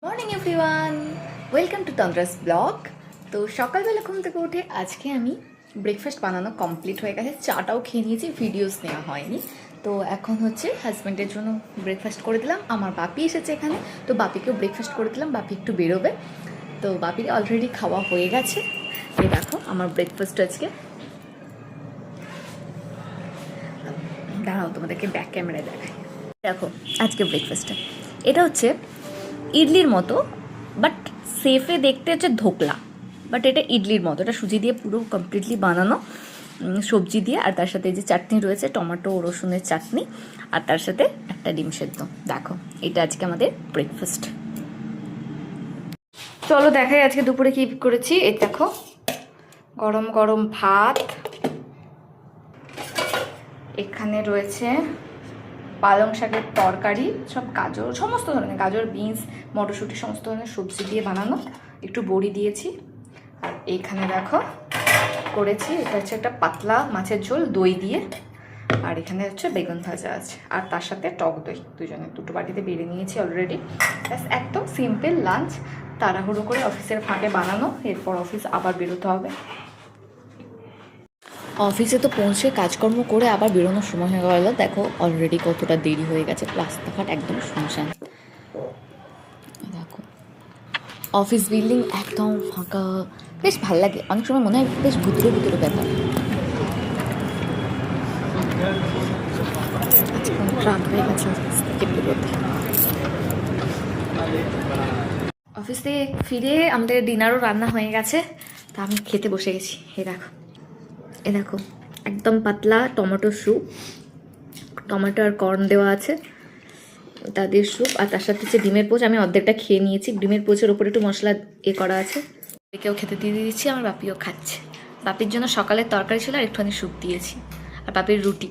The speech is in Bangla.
Morning everyone, welcome to Tandra's blog. তো সকালবেলা ঘুম থেকে উঠে আজকে আমি ব্রেকফাস্ট বানানো কমপ্লিট হয়ে গেছে, চাটাও খেয়ে নিয়েছি, ভিডিওস নেওয়া হয়নি। তো এখন হচ্ছে হাজব্যান্ডের জন্য ব্রেকফাস্ট করে দিলাম। আমার বাপি এসেছে এখানে, তো বাপিকেও ব্রেকফাস্ট করে দিলাম। বাপি একটু বেরোবে, তো বাপির অলরেডি খাওয়া হয়ে গেছে। এই দেখো আমার ব্রেকফাস্ট আজকে। দাঁড়াও তোমাদেরকে ব্যাক ক্যামেরায় দেখাই। দেখো আজকে ব্রেকফাস্টটা এটা হচ্ছে ইডলির মতো, বাট সেফে দেখতে হচ্ছে ধোকলা, বাট এটা ইডলির মতো। এটা সুজি দিয়ে পুরো কমপ্লিটলি বানানো, সবজি দিয়ে, আর তার সাথে যে চাটনি রয়েছে টমেটো রসুনের চাটনি, আর তার সাথে একটা ডিম সেদ্ধ। দেখো এটা আজকে আমাদের ব্রেকফাস্ট। চলো দেখাই আজকে দুপুরে কি করেছি। এই দেখো গরম গরম ভাত, এখানে রয়েছে পালং শাকের তরকারি, সব গাজর, সমস্ত ধরনের গাজর, বিনস, মটরশুঁটি, সমস্ত ধরনের সবজি দিয়ে বানানো, একটু বড়ি দিয়েছি। আর এইখানে দেখো করেছি, এটা হচ্ছে একটা পাতলা মাছের ঝোল দই দিয়ে, আর এখানে হচ্ছে বেগুন ভাজা আছে, আর তার সাথে টক দই। দুজনে দুটো বাটিতে বেড়ে নিয়েছি অলরেডি। ব্যাস একদম সিম্পল লাঞ্চ, তাড়াহুড়ো করে অফিসের ফাঁকে বানানো, এরপর অফিস আবার বেরোতে হবে। অফিসে তো পৌঁছে কাজকর্ম করে আবার বেরোনোর সময় হয়ে গেল। দেখো অলরেডি কতটা দেরি হয়ে গেছে, রাস্তাঘাট একদম শুনশান। দেখো অফিস বিল্ডিং একদম ফাঁকা, বেশ ভাল লাগে। অনেক সময় মনে হয় বেশ ভুতুরে ভুতুরে ব্যাপার। রাত হয়ে গেছে অফিস থেকে বেরোতে। অফিস থেকে ফিরে আমাদের ডিনারও রান্না হয়ে গেছে, তা আমি খেতে বসে গেছি। এ দেখো একদম পাতলা টমেটো স্যুপ, টমেটো আর কর্ন দেওয়া আছে, তাদের স্যুপ, আর তার সাথে হচ্ছে ডিমের পোচ। আমি অর্ধেকটা খেয়ে নিয়েছি, ডিমের পোচের ওপরে একটু মশলা করা আছে। বাপিকেও খেতে দিয়ে দিয়েছি, আমার বাপিও খাচ্ছে। বাপির জন্য সকালের তরকারি ছিল আর একটুখানি স্যুপ দিয়েছি, আর বাপির রুটি।